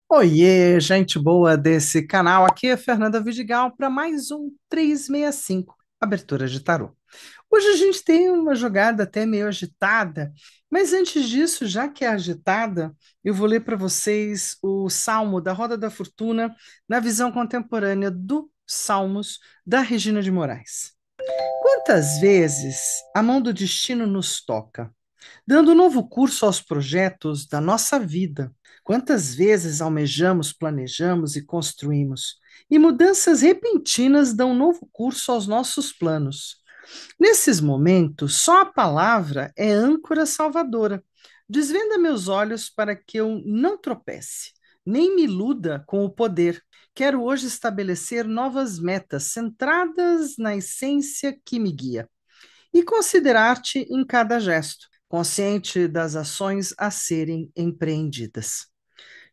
Oiê, gente boa desse canal. Aqui é Fernanda Vidigal para mais um 365, abertura de tarô. Hoje a gente tem uma jogada até meio agitada, mas antes disso, já que é agitada, eu vou ler para vocês o Salmo da Roda da Fortuna na visão contemporânea do Salmos da Regina de Moraes. Quantas vezes a mão do destino nos toca, dando novo curso aos projetos da nossa vida? Quantas vezes almejamos, planejamos e construímos, e mudanças repentinas dão novo curso aos nossos planos. Nesses momentos, só a palavra é âncora salvadora. Desvenda meus olhos para que eu não tropece, nem me iluda com o poder. Quero hoje estabelecer novas metas centradas na essência que me guia e considerar-te em cada gesto, consciente das ações a serem empreendidas.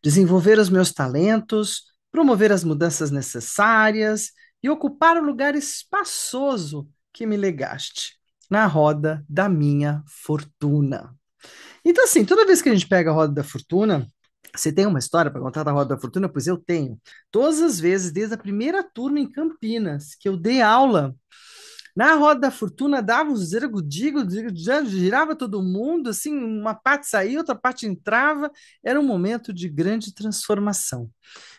Desenvolver os meus talentos, promover as mudanças necessárias e ocupar o lugar espaçoso que me legaste na roda da minha fortuna. Então, assim, toda vez que a gente pega a roda da fortuna, você tem uma história para contar da Roda da Fortuna? Pois eu tenho. Todas as vezes, desde a primeira turma em Campinas, que eu dei aula na Roda da Fortuna, dava um zeragodigo, girava todo mundo, assim, uma parte saía, outra parte entrava. Era um momento de grande transformação.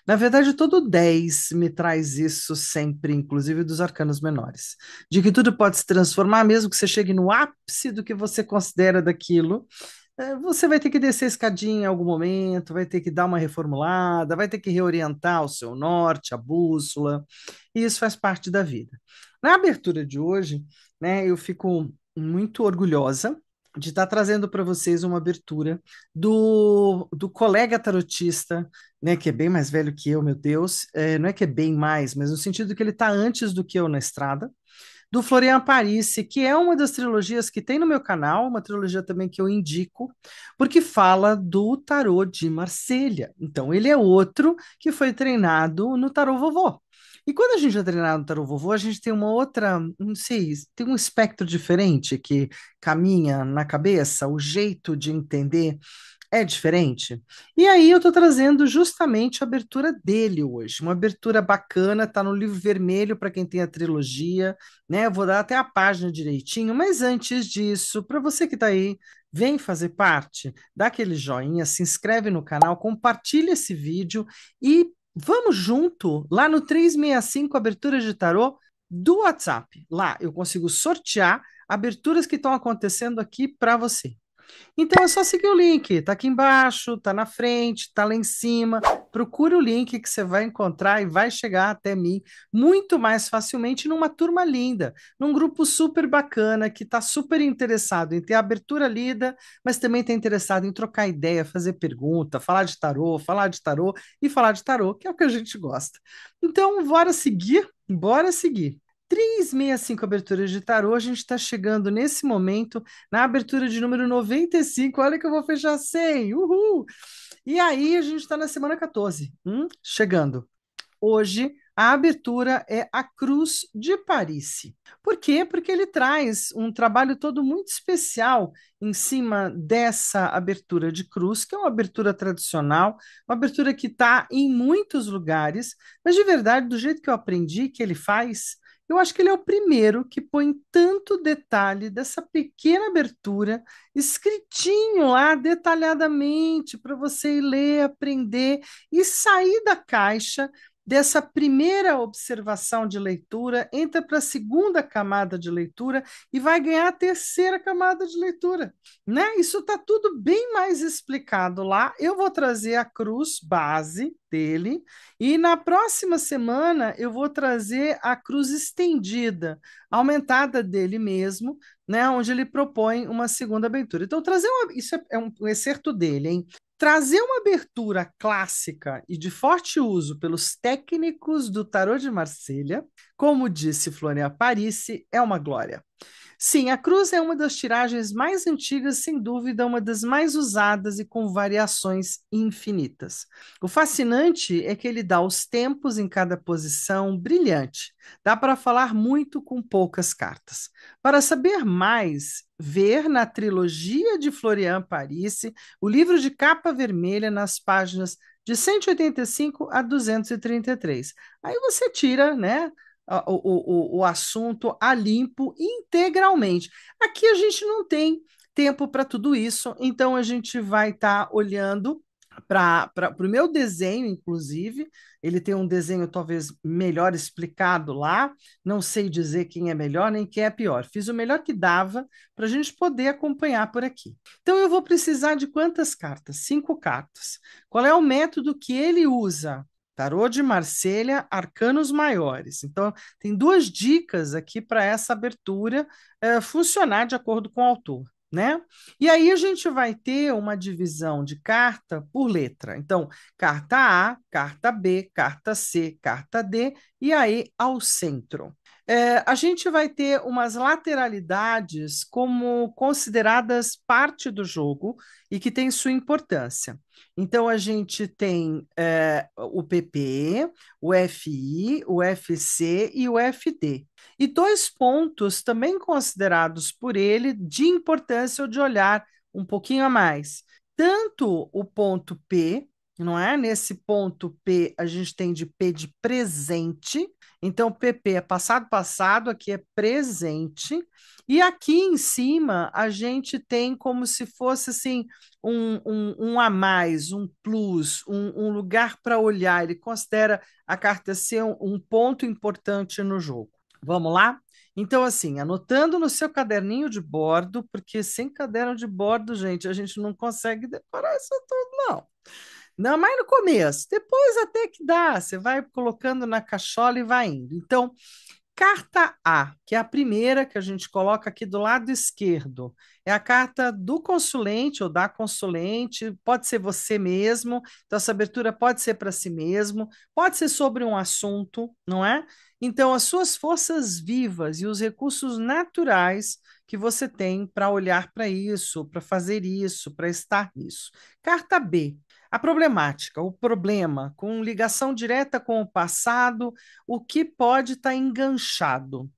Na verdade, todo 10 me traz isso sempre, inclusive dos arcanos menores, de que tudo pode se transformar, mesmo que você chegue no ápice do que você considera daquilo. Você vai ter que descer a escadinha em algum momento, vai ter que dar uma reformulada, vai ter que reorientar o seu norte, a bússola, e isso faz parte da vida. Na abertura de hoje, né, eu fico muito orgulhosa de estar trazendo para vocês uma abertura do colega tarotista, né, que é bem mais velho que eu, meu Deus, não é que é bem mais, mas no sentido que ele está antes do que eu na estrada, do Florian Parisse, que é uma das trilogias que tem no meu canal, uma trilogia também que eu indico, porque fala do tarô de Marselha. Então, ele é outro que foi treinado no tarô vovô. E quando a gente é treinado no tarô vovô, a gente tem uma outra, não sei, tem um espectro diferente que caminha na cabeça, o jeito de entender é diferente. E aí eu estou trazendo justamente a abertura dele hoje, uma abertura bacana, está no livro vermelho para quem tem a trilogia, né? Eu vou dar até a página direitinho, mas antes disso, para você que está aí, vem fazer parte, dá aquele joinha, se inscreve no canal, compartilha esse vídeo e vamos junto lá no 365 Abertura de Tarô do WhatsApp. Lá eu consigo sortear aberturas que estão acontecendo aqui para você. Então é só seguir o link, tá aqui embaixo, tá na frente, tá lá em cima. Procura o link que você vai encontrar e vai chegar até mim muito mais facilmente numa turma linda, num grupo super bacana que está super interessado em ter a abertura lida, mas também está interessado em trocar ideia, fazer pergunta, falar de tarô e falar de tarô, que é o que a gente gosta. Então, bora seguir, bora seguir. 365 aberturas de tarô, a gente está chegando nesse momento na abertura de número 95. Olha que eu vou fechar 100, uhul! E aí a gente está na semana 14, chegando. Hoje a abertura é a Cruz de Paris. Por quê? Porque ele traz um trabalho todo muito especial em cima dessa abertura de cruz, que é uma abertura tradicional, uma abertura que está em muitos lugares, mas de verdade, do jeito que eu aprendi que ele faz, eu acho que ele é o primeiro que põe tanto detalhe dessa pequena abertura, escritinho lá detalhadamente, para você ir ler, aprender e sair da caixa dessa primeira observação de leitura, entra para a segunda camada de leitura e vai ganhar a terceira camada de leitura, né? Isso está tudo bem mais explicado lá. Eu vou trazer a cruz base dele e na próxima semana eu vou trazer a cruz estendida, aumentada dele mesmo, né? Onde ele propõe uma segunda abertura. Então, isso é um excerto dele, hein? Trazer uma abertura clássica e de forte uso pelos técnicos do tarô de Marselha, como disse Florian Parisse, é uma glória. Sim, a cruz é uma das tiragens mais antigas, sem dúvida, uma das mais usadas e com variações infinitas. O fascinante é que ele dá os tempos em cada posição brilhante. Dá para falar muito com poucas cartas. Para saber mais, ver na trilogia de Florian Parisse, o livro de capa vermelha nas páginas de 185 a 233. Aí você tira, né, o assunto a limpo integralmente. Aqui a gente não tem tempo para tudo isso, então a gente vai estar olhando para o meu desenho, inclusive. Ele tem um desenho talvez melhor explicado lá. Não sei dizer quem é melhor nem quem é pior. Fiz o melhor que dava para a gente poder acompanhar por aqui. Então, eu vou precisar de quantas cartas? 5 cartas. Qual é o método que ele usa? Tarô de Marselha, arcanos maiores. Então, tem duas dicas aqui para essa abertura funcionar de acordo com o autor. Né? E aí a gente vai ter uma divisão de carta por letra. Então, carta A, carta B, carta C, carta D, e aí ao centro. A gente vai ter umas lateralidades como consideradas parte do jogo e que tem sua importância. Então, a gente tem o PP, o FI, o FC e o FD. E dois pontos também considerados por ele de importância ou de olhar um pouquinho a mais. Tanto o ponto P, não é? Nesse ponto P, a gente tem de P de presente. Então, PP é passado, passado, aqui é presente. E aqui em cima, a gente tem como se fosse assim, um a mais, um plus, um lugar para olhar. Ele considera a carta ser um ponto importante no jogo. Vamos lá? Então, assim, anotando no seu caderninho de bordo, porque sem caderno de bordo, gente, a gente não consegue decorar isso tudo, não. Não, mas no começo, depois até que dá, você vai colocando na cachola e vai indo. Então, carta A, que é a primeira que a gente coloca aqui do lado esquerdo, é a carta do consulente ou da consulente, pode ser você mesmo, então essa abertura pode ser para si mesmo, pode ser sobre um assunto, não é? Então, as suas forças vivas e os recursos naturais que você tem para olhar para isso, para fazer isso, para estar nisso. Carta B. A problemática, o problema, com ligação direta com o passado, o que pode estar enganchado.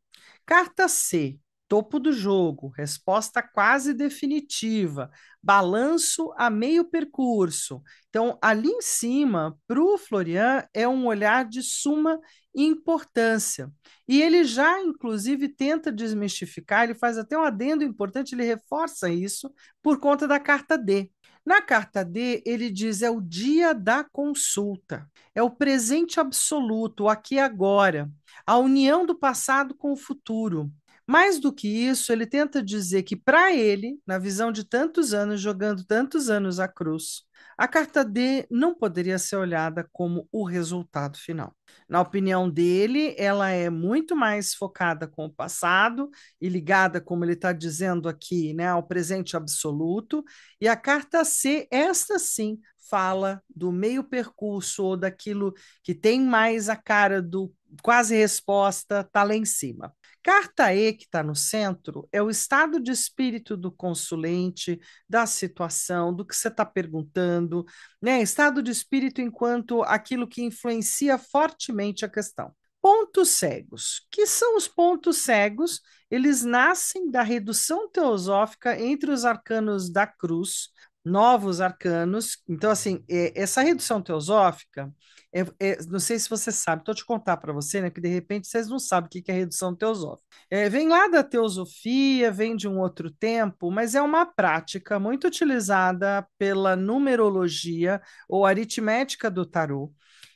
Carta C, topo do jogo, resposta quase definitiva, balanço a meio percurso. Então, ali em cima, para o Florian, é um olhar de suma importância. E ele já, inclusive, tenta desmistificar, ele faz até um adendo importante, ele reforça isso por conta da carta D. Na carta D, ele diz é o dia da consulta, é o presente absoluto, o aqui e agora, a união do passado com o futuro. Mais do que isso, ele tenta dizer que, para ele, na visão de tantos anos, jogando tantos anos à cruz, a carta D não poderia ser olhada como o resultado final. Na opinião dele, ela é muito mais focada com o passado e ligada, como ele está dizendo aqui, né, ao presente absoluto. E a carta C, esta sim, fala do meio percurso ou daquilo que tem mais a cara do quase resposta, está lá em cima. Carta E, que está no centro, é o estado de espírito do consulente, da situação, do que você está perguntando, né? Estado de espírito enquanto aquilo que influencia fortemente a questão. Pontos cegos. Que são os pontos cegos? Eles nascem da redução teosófica entre os arcanos da cruz, novos arcanos. Então, assim, essa redução teosófica, não sei se você sabe, estou te contar para você, né, que de repente vocês não sabem o que é redução teosófica. Vem lá da teosofia, vem de um outro tempo, mas é uma prática muito utilizada pela numerologia ou aritmética do tarô,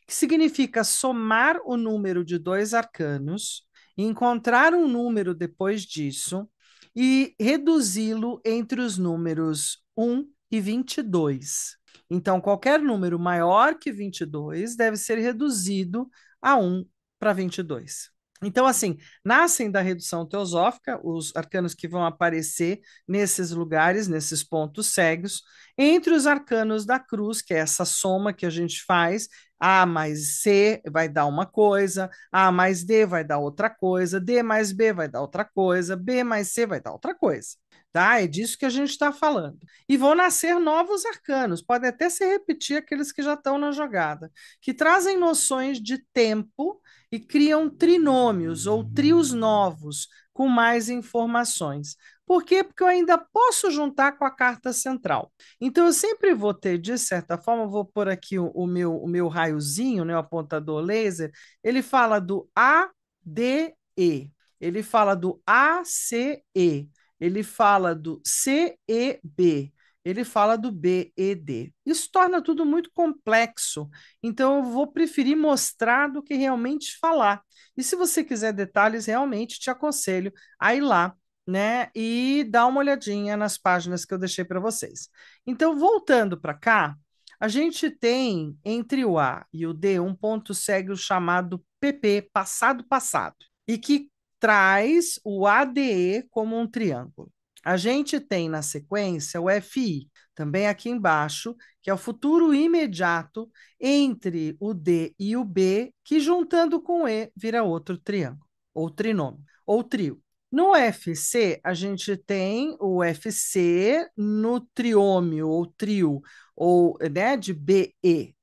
que significa somar o número de dois arcanos, encontrar um número depois disso e reduzi-lo entre os números 1 e 22. Então, qualquer número maior que 22 deve ser reduzido a 1 para 22. Então, assim, nascem da redução teosófica os arcanos que vão aparecer nesses lugares, nesses pontos cegos, entre os arcanos da cruz, que é essa soma que a gente faz. A mais C vai dar uma coisa, A mais D vai dar outra coisa, D mais B vai dar outra coisa, B mais C vai dar outra coisa. Tá? É disso que a gente está falando. E vão nascer novos arcanos, podem até se repetir aqueles que já estão na jogada, que trazem noções de tempo e criam trinômios ou trios novos, com mais informações. Por quê? Porque eu ainda posso juntar com a carta central. Então, eu sempre vou ter, de certa forma, vou pôr aqui o meu raiozinho, né, o apontador laser, ele fala do ADE, ele fala do ACE, ele fala do CEB, ele fala do BED. Isso torna tudo muito complexo, então eu vou preferir mostrar do que realmente falar. E se você quiser detalhes, realmente te aconselho a ir lá, né, e dar uma olhadinha nas páginas que eu deixei para vocês. Então, voltando para cá, a gente tem entre o A e o D um ponto cego chamado PP, passado-passado, e que traz o ADE como um triângulo. A gente tem na sequência o FI, também aqui embaixo, que é o futuro imediato entre o D e o B, que juntando com o E vira outro triângulo, ou trinômio, ou trio. No FC, a gente tem o FC no triômio, ou trio, ou né, de BEC,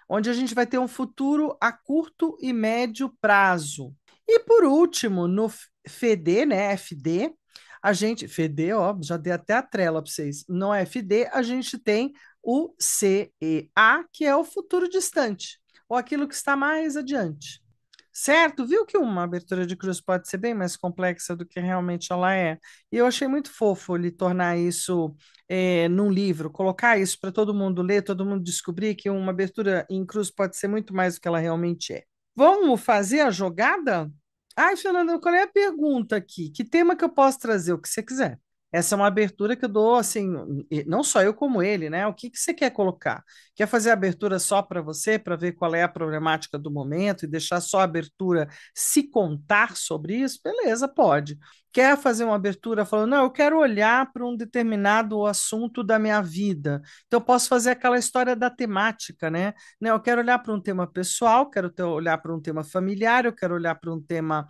onde a gente vai ter um futuro a curto e médio prazo. E por último, no FD, né, FD, a gente, FD, ó, já dei até a trela para vocês. No FD, a gente tem o CEA, que é o futuro distante, ou aquilo que está mais adiante. Certo? Viu que uma abertura de cruz pode ser bem mais complexa do que realmente ela é. E eu achei muito fofo ele tornar isso num livro, colocar isso para todo mundo ler, todo mundo descobrir que uma abertura em cruz pode ser muito mais do que ela realmente é. Vamos fazer a jogada? Ai, Fernanda, qual é a pergunta aqui? Que tema que eu posso trazer? O que você quiser. Essa é uma abertura que eu dou, assim, não só eu como ele, né? O que que você quer colocar? Quer fazer a abertura só para você, para ver qual é a problemática do momento e deixar só a abertura se contar sobre isso? Beleza, pode. Quer fazer uma abertura falando, não, eu quero olhar para um determinado assunto da minha vida. Então, eu posso fazer aquela história da temática, né? Não, eu quero olhar para um tema pessoal, olhar para um tema familiar, eu quero olhar para um tema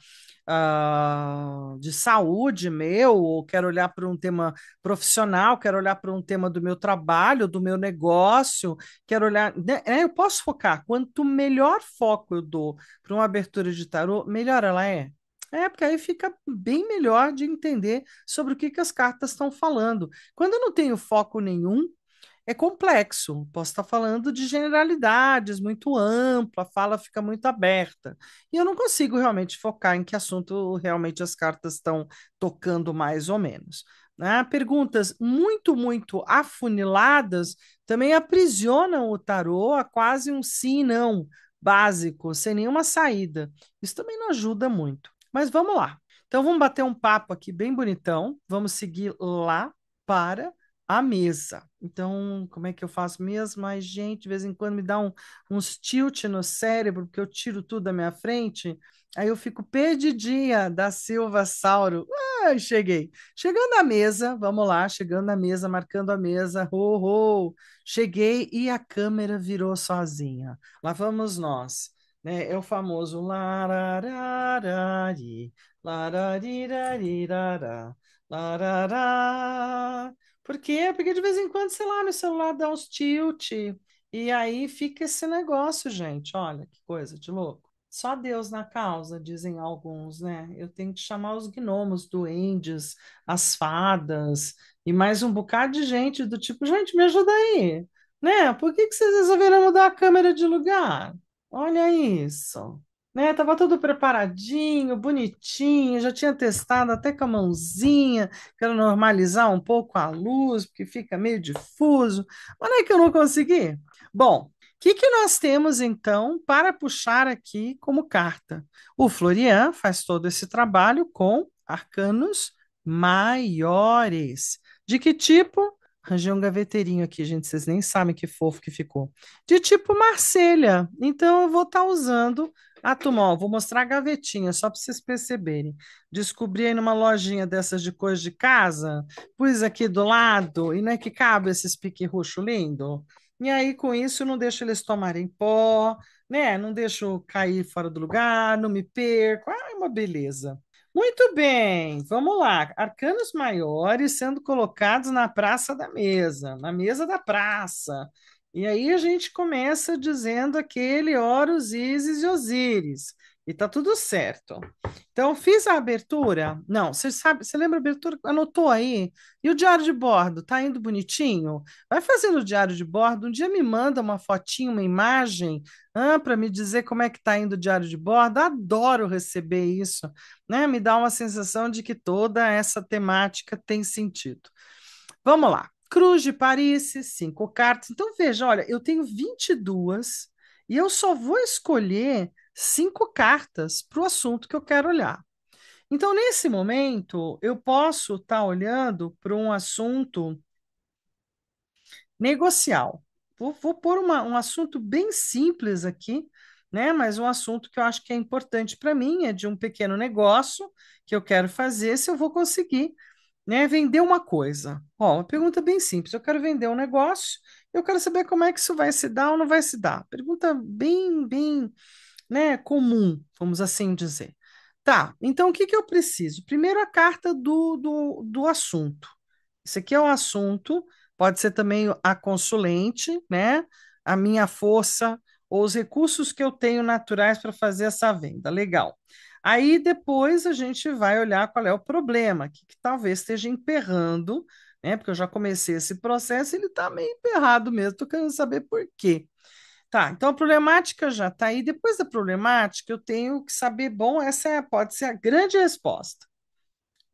de saúde meu, ou quero olhar para um tema profissional, quero olhar para um tema do meu trabalho, do meu negócio, quero olhar. Né, eu posso focar. Quanto melhor foco eu dou para uma abertura de tarô, melhor ela é. É, porque aí fica bem melhor de entender sobre o que, que as cartas estão falando. Quando eu não tenho foco nenhum, é complexo. Posso estar falando de generalidades muito ampla, a fala fica muito aberta. E eu não consigo realmente focar em que assunto realmente as cartas estão tocando mais ou menos. Né? Perguntas muito, muito afuniladas também aprisionam o tarô a quase um sim e não básico, sem nenhuma saída. Isso também não ajuda muito. Mas vamos lá. Então vamos bater um papo aqui bem bonitão. Vamos seguir lá para a mesa. Então, como é que eu faço mesmo? Ai, gente, de vez em quando me dá uns tilt no cérebro, porque eu tiro tudo da minha frente. Aí eu fico perdidinha da Silva Sauro. Ah, cheguei. Chegando à mesa, vamos lá, chegando na mesa, marcando a mesa. Ho, ho. Cheguei e a câmera virou sozinha. Lá vamos nós. Né? É o famoso larararari, lararirarirara, larará. Por quê? Porque de vez em quando, sei lá, no celular dá uns tilt. E aí fica esse negócio, gente. Olha que coisa de louco. Só Deus na causa, dizem alguns, né? Eu tenho que chamar os gnomos, duendes, as fadas e mais um bocado de gente do tipo, gente, me ajuda aí, né? Por que que vocês resolveram mudar a câmera de lugar? Olha isso. Né, tava tudo preparadinho, bonitinho, já tinha testado até com a mãozinha, quero normalizar um pouco a luz, porque fica meio difuso. Mas não é que eu não consegui. Bom, o que que nós temos então para puxar aqui como carta? O Florian faz todo esse trabalho com arcanos maiores. De que tipo? Arranjei um gaveteirinho aqui, gente, vocês nem sabem que fofo que ficou. De tipo Marselha. Então eu vou estar usando a turma, ó, vou mostrar a gavetinha, só para vocês perceberem. Descobri aí numa lojinha dessas de coisa de casa, pus aqui do lado, e não é que cabe esses pique roxo lindo? E aí, com isso, eu não deixo eles tomarem pó, né? Não deixo cair fora do lugar, não me perco. Ah, é uma beleza. Muito bem, vamos lá. Arcanos maiores sendo colocados na praça da mesa, na mesa da praça. E aí a gente começa dizendo aquele Horus, Ísis e Osíris. E tá tudo certo. Então, fiz a abertura. Não, você sabe, você lembra a abertura? Anotou aí? E o diário de bordo? Tá indo bonitinho? Vai fazendo o diário de bordo. Um dia me manda uma fotinha, uma imagem, para me dizer como é que tá indo o diário de bordo. Adoro receber isso, né? Me dá uma sensação de que toda essa temática tem sentido. Vamos lá. Cruz de Paris, 5 cartas. Então, veja, olha, eu tenho 22 e eu só vou escolher 5 cartas para o assunto que eu quero olhar. Então, nesse momento, eu posso estar olhando para um assunto negocial. Vou pôr um assunto bem simples aqui, né? Mas um assunto que eu acho que é importante para mim, é de um pequeno negócio que eu quero fazer, se eu vou conseguir, né, vender uma coisa. Ó, uma pergunta bem simples. Eu quero vender um negócio, eu quero saber como é que isso vai se dar ou não vai se dar. Pergunta bem, né, comum, vamos assim dizer. Tá, então o que que eu preciso? Primeiro a carta do assunto. Isso aqui é o assunto, pode ser também a consulente, né? A minha força ou os recursos que eu tenho naturais para fazer essa venda. Legal. Aí depois a gente vai olhar qual é o problema, que talvez esteja emperrando, né? Porque eu já comecei esse processo, ele está meio emperrado mesmo, estou querendo saber por quê. Tá, então a problemática já está aí. Depois da problemática, eu tenho que saber, bom, pode ser a grande resposta.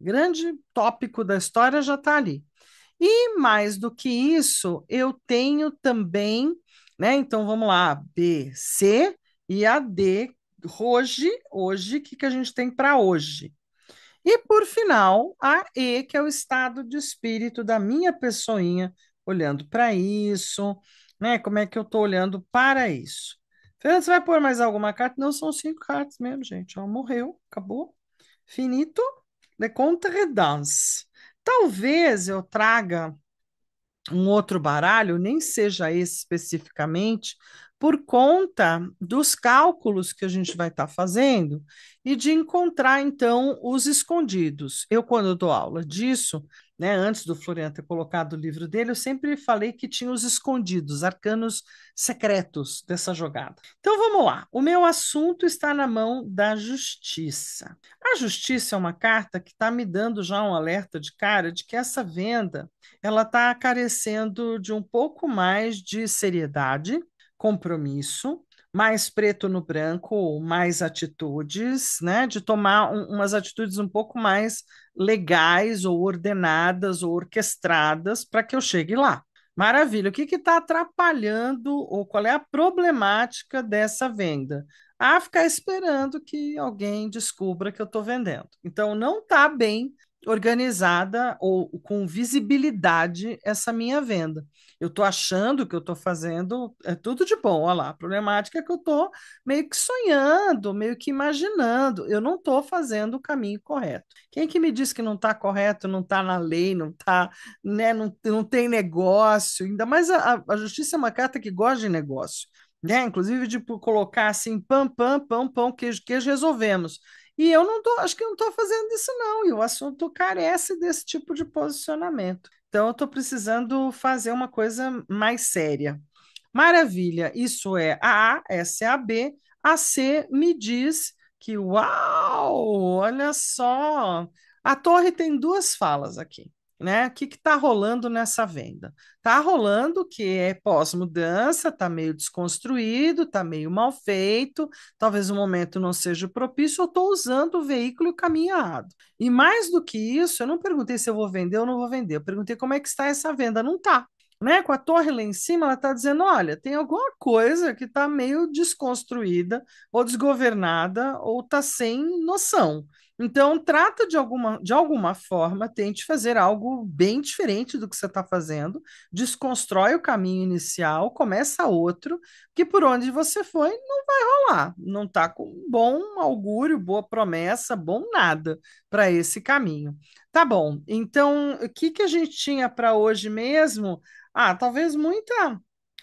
Grande tópico da história já está ali. E mais do que isso, eu tenho também, né? Então vamos lá, B, C e a D, hoje, o que que a gente tem para hoje? E por final, a E, que é o estado de espírito da minha pessoinha olhando para isso, né? Como é que eu estou olhando para isso? Fernando, você vai pôr mais alguma carta? Não, são 5 cartas mesmo, gente. Ó, morreu, acabou. Finito, de contredanse. Talvez eu traga um outro baralho, nem seja esse especificamente, por conta dos cálculos que a gente vai estar fazendo e de encontrar, então, os escondidos. Eu, quando eu dou aula disso, né, antes do Florian ter colocado o livro dele, eu sempre falei que tinha os escondidos, arcanos secretos dessa jogada. Então, vamos lá. O meu assunto está na mão da justiça. A justiça é uma carta que está me dando já um alerta de cara de que essa venda ela está carecendo de um pouco mais de seriedade, compromisso, mais preto no branco, mais atitudes, né? De tomar umas atitudes um pouco mais legais ou ordenadas ou orquestradas para que eu chegue lá. Maravilha. O que está atrapalhando ou qual é a problemática dessa venda? Ah, ficar esperando que alguém descubra que eu estou vendendo. Então, não está bem organizada ou com visibilidade essa minha venda. Eu estou achando que eu estou fazendo é tudo de bom, olha lá. A problemática é que eu estou meio que sonhando, meio que imaginando. Eu não estou fazendo o caminho correto. Quem que me diz que não está correto, não está na lei, não está, né, não tem negócio, ainda mais a justiça é uma carta que gosta de negócio. Né? Inclusive de colocar assim, pam, pam, pão, pão, queijo, queijo, resolvemos. E eu não tô, acho que eu não estou fazendo isso, não. E o assunto carece desse tipo de posicionamento. Então, eu estou precisando fazer uma coisa mais séria. Maravilha, isso é a A, essa é a B. A C me diz que, uau, olha só, a torre tem 2 falas aqui, né? O que está rolando nessa venda? Está rolando que é pós-mudança, está meio desconstruído, está meio mal feito, talvez o momento não seja propício, eu estou usando o veículo e o caminho errado. E mais do que isso, eu não perguntei se eu vou vender ou não vou vender, eu perguntei como é que está essa venda. Não está, né? Com a torre lá em cima, ela está dizendo: olha, tem alguma coisa que está meio desconstruída, ou desgovernada, ou está sem noção. Então, trata de alguma forma, tente fazer algo bem diferente do que você está fazendo, desconstrói o caminho inicial, começa outro, que por onde você foi não vai rolar, não está com bom augúrio, boa promessa, bom nada para esse caminho. Tá bom, então o que que a gente tinha para hoje mesmo? Ah, talvez muita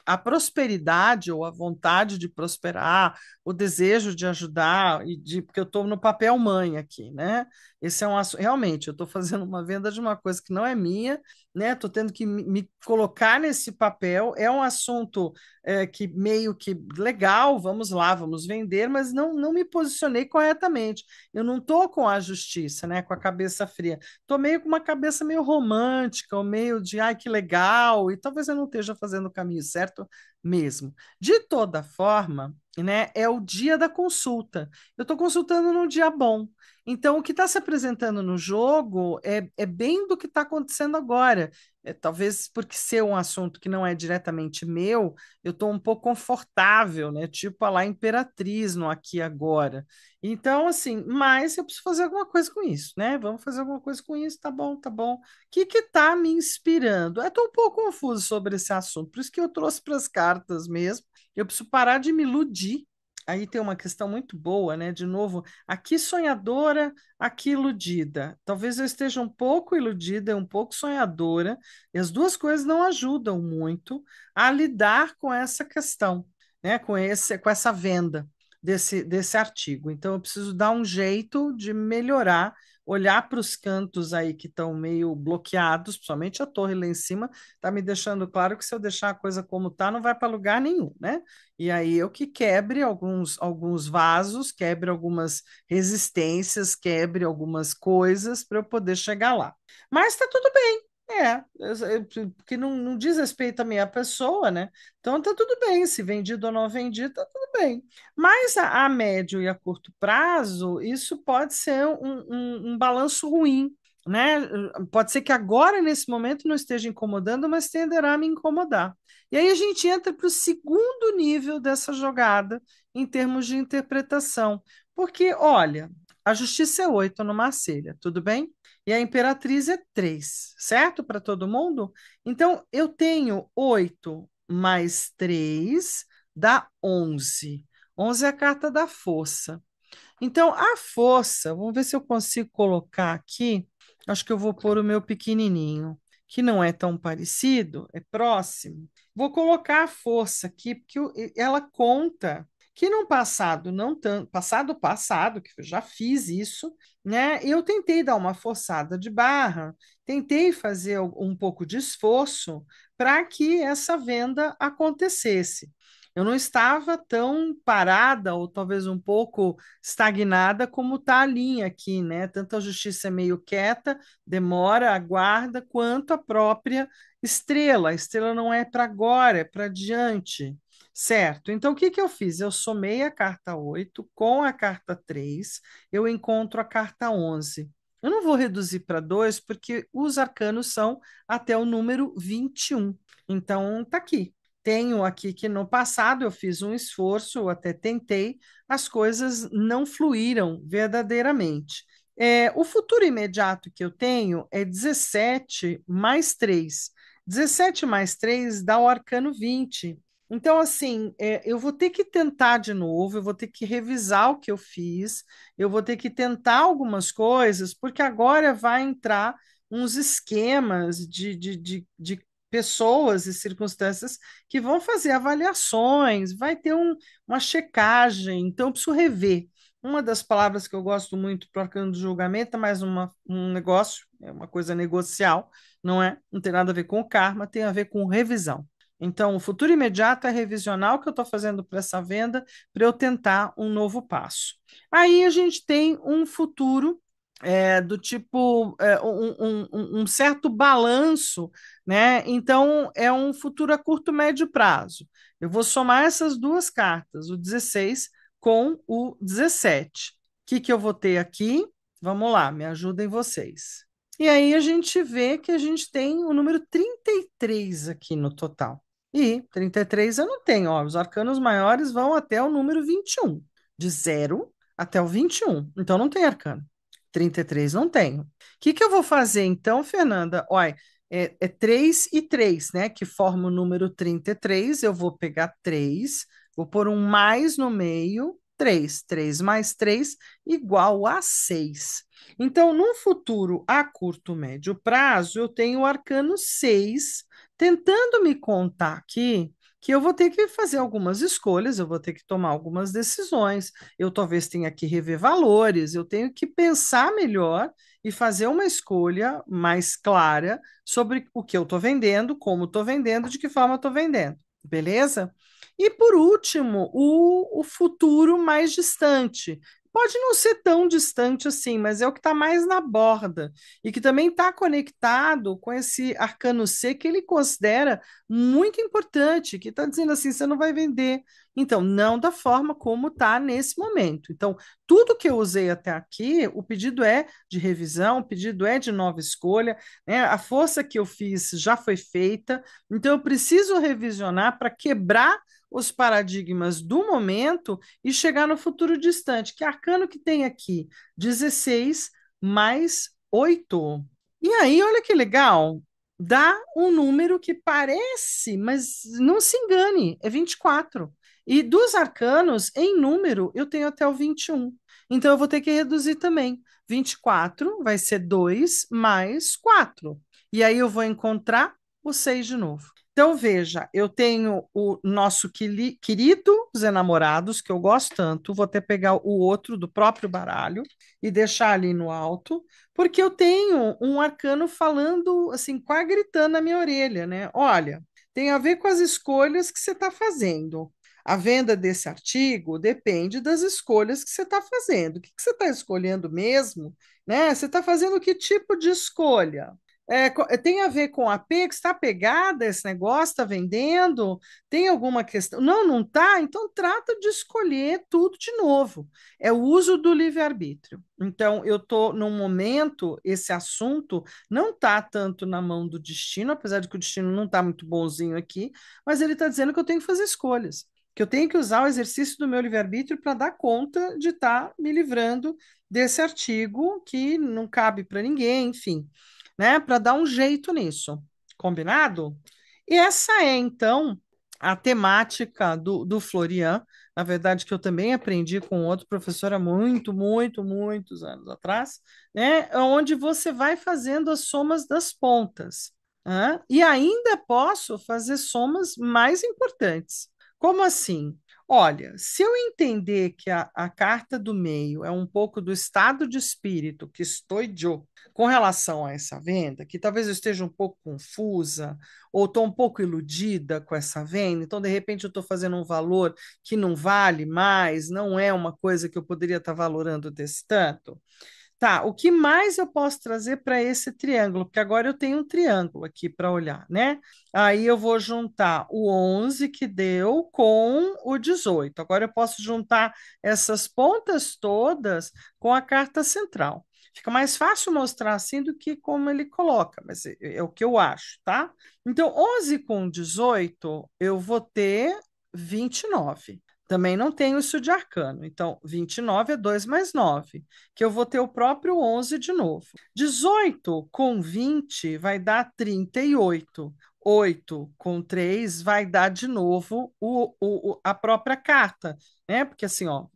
a prosperidade ou a vontade de prosperar, o desejo de ajudar, porque eu estou no papel mãe aqui, né? Esse é um assunto, realmente, eu estou fazendo uma venda de uma coisa que não é minha, né? Estou tendo que me colocar nesse papel. É um assunto que meio que legal, vamos lá, vamos vender, mas não me posicionei corretamente. Eu não estou com a justiça, né? Com a cabeça fria. Estou meio com uma cabeça meio romântica, ou meio de ai, que legal, e talvez eu não esteja fazendo o caminho certo mesmo. De toda forma, né, é o dia da consulta. Eu estou consultando num dia bom. Então, o que está se apresentando no jogo é bem do que está acontecendo agora. Talvez porque ser um assunto que não é diretamente meu, eu estou um pouco confortável, né? Tipo a lá Imperatriz no aqui e agora. Então, assim, mas eu preciso fazer alguma coisa com isso, né? Vamos fazer alguma coisa com isso, tá bom, tá bom. O que está me inspirando? Eu estou um pouco confuso sobre esse assunto, por isso que eu trouxe para as cartas mesmo. Eu preciso parar de me iludir. Aí tem uma questão muito boa, né? De novo, aqui sonhadora, aqui iludida. Talvez eu esteja um pouco iludida e um pouco sonhadora, e as duas coisas não ajudam muito a lidar com essa questão, né? Com essa venda desse artigo. Então, eu preciso dar um jeito de melhorar, olhar para os cantos aí que estão meio bloqueados, principalmente a torre lá em cima, está me deixando claro que se eu deixar a coisa como está, não vai para lugar nenhum, né? E aí eu que quebre alguns vasos, quebre algumas resistências, quebre algumas coisas para eu poder chegar lá. Mas está tudo bem. Porque não diz respeito à minha pessoa, né? Então tá tudo bem, se vendido ou não vendido, tá tudo bem. Mas a médio e a curto prazo, isso pode ser um balanço ruim, né? Pode ser que agora, nesse momento, não esteja incomodando, mas tenderá a me incomodar. E aí a gente entra para o segundo nível dessa jogada em termos de interpretação. Porque, olha, a justiça é 8 no Marselha, tudo bem? E a Imperatriz é 3, certo? Para todo mundo? Então, eu tenho 8 mais 3 dá 11. 11 é a carta da força. Então, a força, vamos ver se eu consigo colocar aqui. Acho que eu vou pôr o meu pequenininho, que não é tão parecido, é próximo. Vou colocar a força aqui, porque ela conta que no passado, não tanto, passado, que eu já fiz isso, né? Eu tentei dar uma forçada de barra, tentei fazer um pouco de esforço para que essa venda acontecesse. Eu não estava tão parada, ou talvez um pouco estagnada, como está a linha aqui, né? Tanto a justiça é meio quieta, demora, aguarda, quanto a própria estrela. A estrela não é para agora, é para adiante, certo? Então, o que que eu fiz? Eu somei a carta 8 com a carta 3, eu encontro a carta 11. Eu não vou reduzir para 2, porque os arcanos são até o número 21. Então, tá aqui. Tenho aqui que no passado eu fiz um esforço, eu até tentei, as coisas não fluíram verdadeiramente. O futuro imediato que eu tenho é 17 mais 3. 17 mais 3 dá o arcano 20. Então, assim, eu vou ter que tentar de novo, eu vou ter que revisar o que eu fiz, eu vou ter que tentar algumas coisas, porque agora vai entrar uns esquemas de pessoas e circunstâncias que vão fazer avaliações, vai ter uma checagem, então eu preciso rever. Uma das palavras que eu gosto muito para o arcano do julgamento é mais um negócio, é uma coisa negocial, não é? Não tem nada a ver com o karma, tem a ver com revisão. Então, o futuro imediato é revisionar o que eu estou fazendo para essa venda, para eu tentar um novo passo. Aí a gente tem um futuro do tipo um certo balanço, né? Então é um futuro a curto médio prazo. Eu vou somar essas duas cartas, o 16 com o 17. O que que eu vou ter aqui? Vamos lá, me ajudem vocês. E aí a gente vê que a gente tem o número 33 aqui no total. E 33 eu não tenho, ó, os arcanos maiores vão até o número 21, de 0 até o 21. Então não tem arcano. 33 não tenho. O que que eu vou fazer então, Fernanda? Olha, é 3 e 3, né? Que forma o número 33. Eu vou pegar 3, vou pôr um mais no meio, 3. 3 mais 3 igual a 6. Então, num futuro a curto, médio prazo, eu tenho o arcano 6 tentando me contar aqui que eu vou ter que fazer algumas escolhas, eu vou ter que tomar algumas decisões, eu talvez tenha que rever valores, eu tenho que pensar melhor e fazer uma escolha mais clara sobre o que eu estou vendendo, como estou vendendo, de que forma estou vendendo, beleza? E por último, o futuro mais distante. Pode não ser tão distante assim, mas é o que está mais na borda e que também está conectado com esse arcano C que ele considera muito importante, que está dizendo assim, você não vai vender. Então, não da forma como está nesse momento. Então, tudo que eu usei até aqui, o pedido é de revisão, o pedido é de nova escolha, né? A força que eu fiz já foi feita, então eu preciso revisionar para quebrar os paradigmas do momento e chegar no futuro distante. Que arcano que tem aqui? 16 mais 8. E aí, olha que legal, dá um número que parece, mas não se engane, é 24. E dos arcanos, em número, eu tenho até o 21. Então, eu vou ter que reduzir também. 24 vai ser 2 mais 4. E aí, eu vou encontrar o 6 de novo. Então, veja, eu tenho o nosso querido Os Enamorados, que eu gosto tanto, vou até pegar o outro do próprio baralho e deixar ali no alto, porque eu tenho um arcano falando, assim, quase gritando na minha orelha, né? Olha, tem a ver com as escolhas que você está fazendo. A venda desse artigo depende das escolhas que você está fazendo. O que que você está escolhendo mesmo, né? Você está fazendo que tipo de escolha? Tem a ver com apego, está pegada esse negócio, está vendendo, tem alguma questão? Não, não está? Então trata de escolher tudo de novo. É o uso do livre-arbítrio. Então, eu estou num momento, esse assunto não está tanto na mão do destino, apesar de que o destino não está muito bonzinho aqui, mas ele está dizendo que eu tenho que fazer escolhas, que eu tenho que usar o exercício do meu livre-arbítrio para dar conta de estar me livrando desse artigo que não cabe para ninguém, enfim, né, para dar um jeito nisso. Combinado? E essa é, então, a temática do Florian, na verdade, que eu também aprendi com outro professor há muitos anos atrás, né, onde você vai fazendo as somas das pontas. E ainda posso fazer somas mais importantes. Como assim? Olha, se eu entender que a carta do meio é um pouco do estado de espírito que estou eu com relação a essa venda, que talvez eu esteja um pouco confusa ou estou um pouco iludida com essa venda, então de repente eu estou fazendo um valor que não vale mais, não é uma coisa que eu poderia estar valorando desse tanto. Tá, o que mais eu posso trazer para esse triângulo? Porque agora eu tenho um triângulo aqui para olhar, né? Aí eu vou juntar o 11 que deu com o 18. Agora eu posso juntar essas pontas todas com a carta central. Fica mais fácil mostrar assim do que como ele coloca, mas é o que eu acho, tá? Então, 11 com 18, eu vou ter 29. Também não tenho isso de arcano. Então, 29 é 2 mais 9, que eu vou ter o próprio 11 de novo. 18 com 20 vai dar 38. 8 com 3 vai dar de novo a própria carta, né? Porque assim, ó,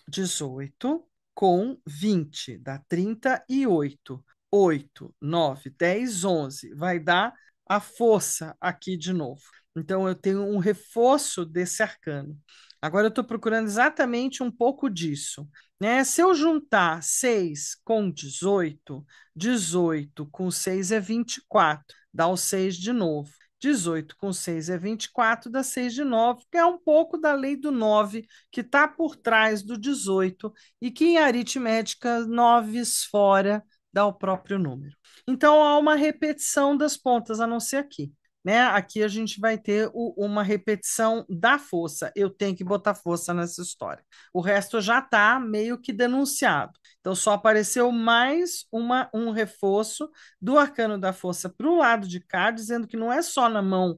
18 com 20 dá 38. 8, 9, 10, 11 vai dar a força aqui de novo. Então, eu tenho um reforço desse arcano. Agora, eu estou procurando exatamente um pouco disso, né? Se eu juntar 6 com 18, 18 com 6 é 24, dá o 6 de novo. 18 com 6 é 24, dá 6 de 9, que é um pouco da lei do 9, que está por trás do 18, e que em aritmética, 9 fora dá o próprio número. Então, há uma repetição das pontas, a não ser aqui, né? Aqui a gente vai ter uma repetição da força. Eu tenho que botar força nessa história. O resto já está meio que denunciado. Então, só apareceu mais um reforço do arcano da força para o lado de cá, dizendo que não é só na mão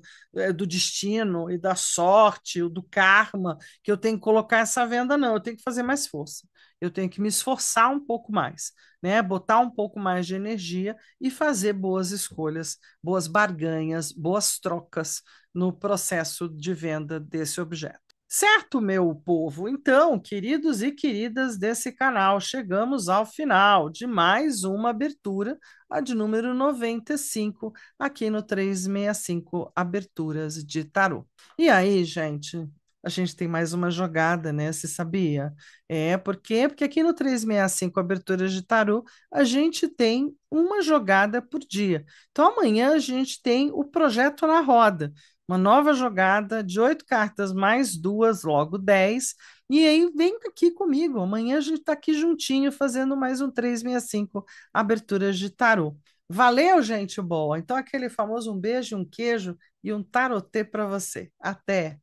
do destino e da sorte, ou do karma, que eu tenho que colocar essa venda, não. Eu tenho que fazer mais força. Eu tenho que me esforçar um pouco mais, né? Botar um pouco mais de energia e fazer boas escolhas, boas barganhas, boas trocas no processo de venda desse objeto. Certo, meu povo? Então, queridos e queridas desse canal, chegamos ao final de mais uma abertura, a de número 95, aqui no 365 Aberturas de Tarô. E aí, gente, a gente tem mais uma jogada, né? Você sabia? Por quê? Porque aqui no 365 Aberturas de Tarô, a gente tem uma jogada por dia. Então, amanhã a gente tem o Projeto na Roda, uma nova jogada de 8 cartas mais duas, logo 10. E aí vem aqui comigo. Amanhã a gente está aqui juntinho fazendo mais um 365 aberturas de tarô. Valeu, gente boa. Então, aquele famoso um beijo, um queijo e um tarotê para você. Até!